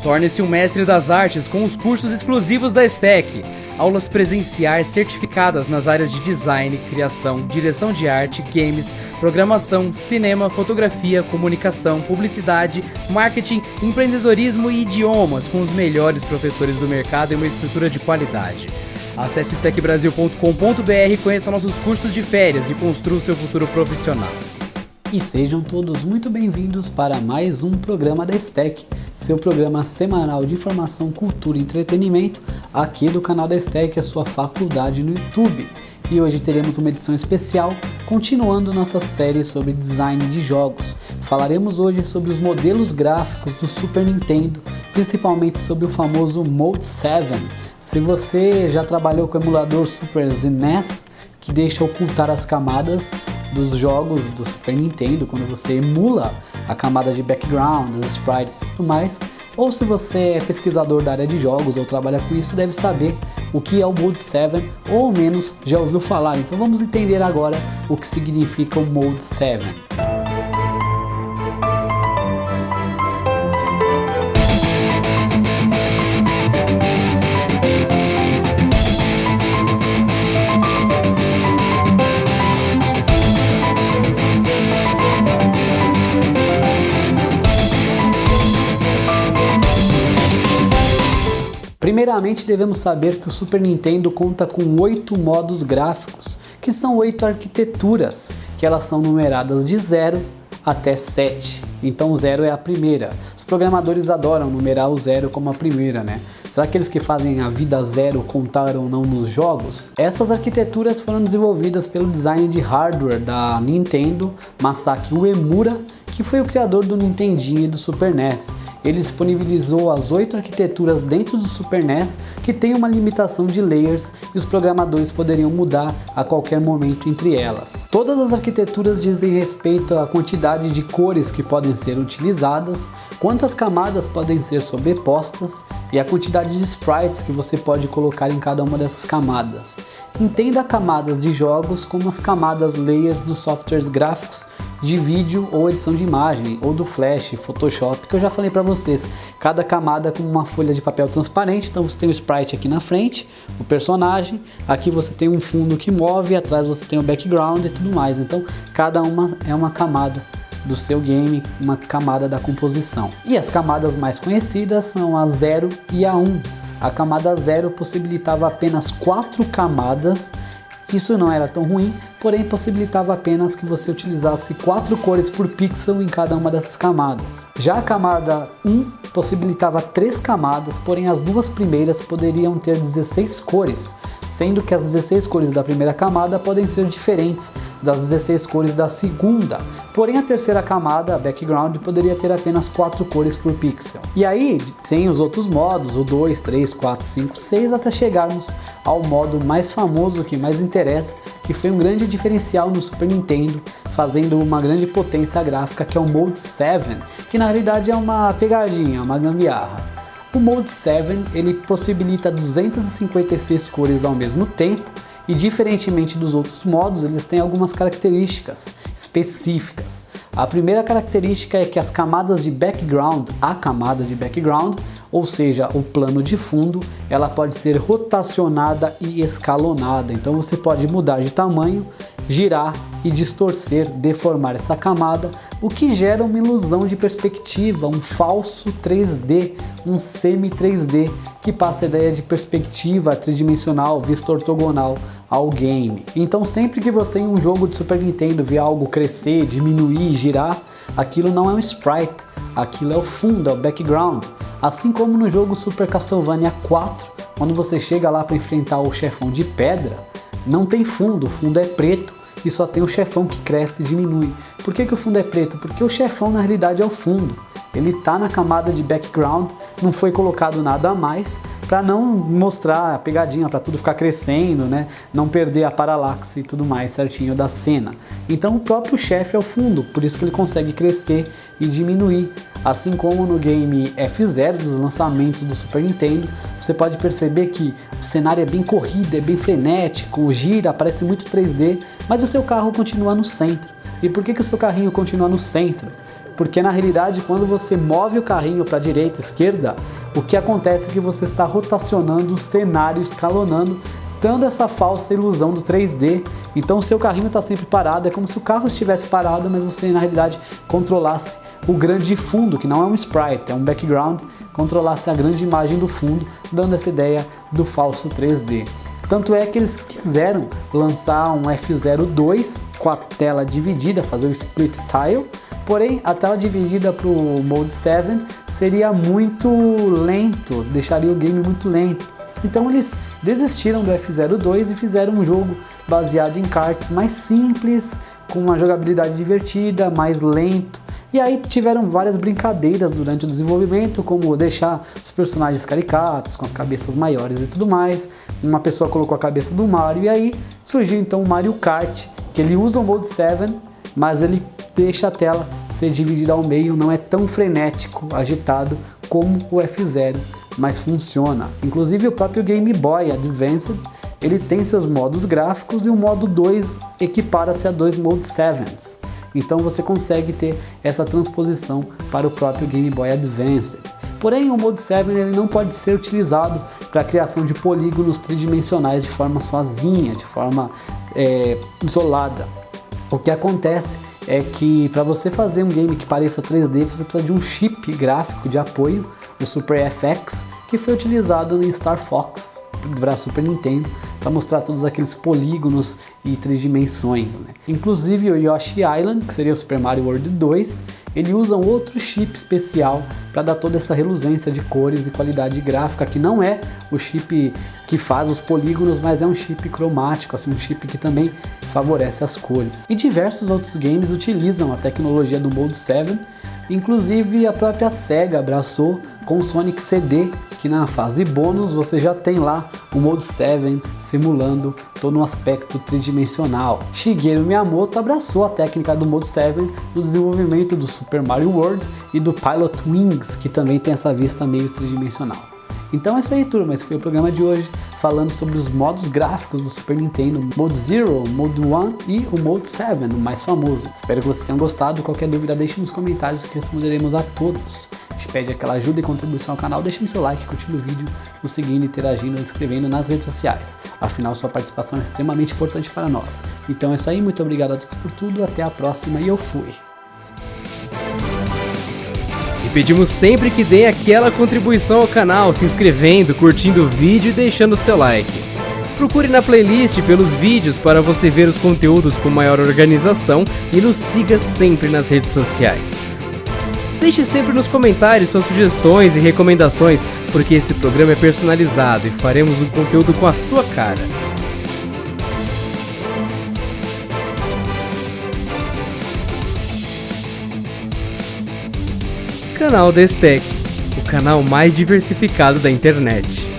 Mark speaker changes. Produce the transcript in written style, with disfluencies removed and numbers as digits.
Speaker 1: Torne-se um mestre das artes com os cursos exclusivos da STEC. Aulas presenciais certificadas nas áreas de design, criação, direção de arte, games, programação, cinema, fotografia, comunicação, publicidade, marketing, empreendedorismo e idiomas com os melhores professores do mercado e uma estrutura de qualidade. Acesse stecbrasil.com.br e conheça nossos cursos de férias e construa o seu futuro profissional.
Speaker 2: E sejam todos muito bem-vindos para mais um programa da STEC, seu programa semanal de informação, cultura e entretenimento, aqui do canal da STEC, a sua faculdade no YouTube. E hoje teremos uma edição especial, continuando nossa série sobre design de jogos. Falaremos hoje sobre os modelos gráficos do Super Nintendo, principalmente sobre o famoso Mode 7. Se você já trabalhou com o emulador Super NES, que deixa ocultar as camadas dos jogos do Super Nintendo, quando você emula a camada de background, as sprites e tudo mais, ou se você é pesquisador da área de jogos ou trabalha com isso, deve saber o que é o Mode 7, ou ao menos já ouviu falar. Então vamos entender agora o que significa o Mode 7. Primeiramente, devemos saber que o Super Nintendo conta com 8 modos gráficos, que são 8 arquiteturas, que elas são numeradas de 0 até 7. Então 0 é a primeira. Os programadores adoram numerar o 0 como a primeira, né? Será que eles que fazem a vida 0 contaram ou não nos jogos? Essas arquiteturas foram desenvolvidas pelo design de hardware da Nintendo, Masaki Uemura, que foi o criador do Nintendinho e do Super NES. Ele disponibilizou as 8 arquiteturas dentro do Super NES, que tem uma limitação de layers e os programadores poderiam mudar a qualquer momento entre elas. Todas as arquiteturas dizem respeito à quantidade de cores que podem ser utilizadas, quantas camadas podem ser sobrepostas e a quantidade de sprites que você pode colocar em cada uma dessas camadas. Entenda camadas de jogos como as camadas layers dos softwares gráficos de vídeo ou edição de imagem, ou do Flash, Photoshop, que eu já falei para vocês. Cada camada com uma folha de papel transparente, então você tem o sprite aqui na frente, o personagem, aqui você tem um fundo que move, atrás você tem o background e tudo mais. Então cada uma é uma camada do seu game, uma camada da composição. E as camadas mais conhecidas são a 0 e a 1. A camada 0 possibilitava apenas 4 camadas. Isso não era tão ruim, porém possibilitava apenas que você utilizasse 4 cores por pixel em cada uma dessas camadas. Já a camada 1 possibilitava 3 camadas, porém as duas primeiras poderiam ter 16 cores, sendo que as 16 cores da primeira camada podem ser diferentes das 16 cores da segunda. Porém a terceira camada, a background, poderia ter apenas 4 cores por pixel. E aí tem os outros modos, o 2, 3, 4, 5, 6, até chegarmos ao modo mais famoso, que mais interessa, que foi um grande diferencial no Super Nintendo, fazendo uma grande potência gráfica, que é o Mode 7, que na realidade é uma pegadinha, uma gambiarra. O Mode 7 ele possibilita 256 cores ao mesmo tempo, e diferentemente dos outros modos, eles têm algumas características específicas. A primeira característica é que as camadas de background, a camada de background, ou seja, o plano de fundo, ela pode ser rotacionada e escalonada. Então você pode mudar de tamanho, girar e distorcer, deformar essa camada, o que gera uma ilusão de perspectiva, um falso 3D, um semi 3D, que passa a ideia de perspectiva tridimensional, vista ortogonal ao game. Então sempre que você em um jogo de Super Nintendo vê algo crescer, diminuir, girar, aquilo não é um sprite, aquilo é o fundo, é o background. Assim como no jogo Super Castlevania 4, quando você chega lá para enfrentar o chefão de pedra, não tem fundo, o fundo é preto e só tem o chefão que cresce e diminui. Por que o fundo é preto? Porque o chefão na realidade é o fundo. Ele está na camada de background, não foi colocado nada a mais para não mostrar a pegadinha, para tudo ficar crescendo, né? Não perder a paralaxe e tudo mais certinho da cena. Então o próprio chefe é o fundo, por isso que ele consegue crescer e diminuir. Assim como no game F-Zero dos lançamentos do Super Nintendo, você pode perceber que o cenário é bem corrido, é bem frenético, gira, parece muito 3D, mas o seu carro continua no centro. E por que o seu carrinho continua no centro? porque na realidade quando você move o carrinho para a direita e esquerda, o que acontece é que você está rotacionando o cenário, escalonando, dando essa falsa ilusão do 3D. Então o seu carrinho está sempre parado, é como se o carro estivesse parado, mas você na realidade controlasse o grande fundo, que não é um sprite, é um background, controlasse a grande imagem do fundo, dando essa ideia do falso 3D. Tanto é que eles quiseram lançar um F-Zero 2 com a tela dividida, fazer o split tile, porém a tela dividida para o Mode 7 seria muito lento, deixaria o game muito lento. Então eles desistiram do F-Zero 2 e fizeram um jogo baseado em karts mais simples, com uma jogabilidade divertida, mais lento. E aí tiveram várias brincadeiras durante o desenvolvimento, como deixar os personagens caricatos, com as cabeças maiores e tudo mais. Uma pessoa colocou a cabeça do Mario e aí surgiu então o Mario Kart, que ele usa o Mode 7, mas ele deixa a tela ser dividida ao meio, não é tão frenético, agitado como o F-Zero, mas funciona. Inclusive o próprio Game Boy Advance, ele tem seus modos gráficos e o modo 2 equipara-se a dois Mode 7s. Então você consegue ter essa transposição para o próprio Game Boy Advance. Porém, o Mode 7 ele não pode ser utilizado para a criação de polígonos tridimensionais de forma sozinha, de forma isolada. O que acontece é que para você fazer um game que pareça 3D, você precisa de um chip gráfico de apoio, o Super FX, que foi utilizado no Star Fox para Super Nintendo, para mostrar todos aqueles polígonos e tridimensões, né? Inclusive o Yoshi Island, que seria o Super Mario World 2, ele usa um outro chip especial para dar toda essa reluzência de cores e qualidade gráfica, que não é o chip que faz os polígonos, mas é um chip cromático, assim, um chip que também favorece as cores. E diversos outros games utilizam a tecnologia do Mode 7, inclusive a própria Sega abraçou com o Sonic CD, que na fase bônus você já tem lá o Mode 7 simulando todo um aspecto tridimensional. Shigeru Miyamoto abraçou a técnica do Mode 7 no desenvolvimento do Super Mario World e do Pilot Wings, que também tem essa vista meio tridimensional. Então é isso aí, turma, esse foi o programa de hoje, falando sobre os modos gráficos do Super Nintendo, Mode Zero, Mode 1 e o Mode 7, o mais famoso. Espero que vocês tenham gostado, qualquer dúvida deixe nos comentários que responderemos a todos. A gente pede aquela ajuda e contribuição ao canal, deixando seu like, curtindo o vídeo, nos seguindo, interagindo, inscrevendo nas redes sociais. Afinal, sua participação é extremamente importante para nós. Então é isso aí, muito obrigado a todos por tudo, até a próxima e eu fui!
Speaker 1: E pedimos sempre que deem aquela contribuição ao canal, se inscrevendo, curtindo o vídeo e deixando seu like. Procure na playlist pelos vídeos para você ver os conteúdos com maior organização e nos siga sempre nas redes sociais. Deixe sempre nos comentários suas sugestões e recomendações, porque esse programa é personalizado e faremos um conteúdo com a sua cara. Canal da STEC, o canal mais diversificado da internet.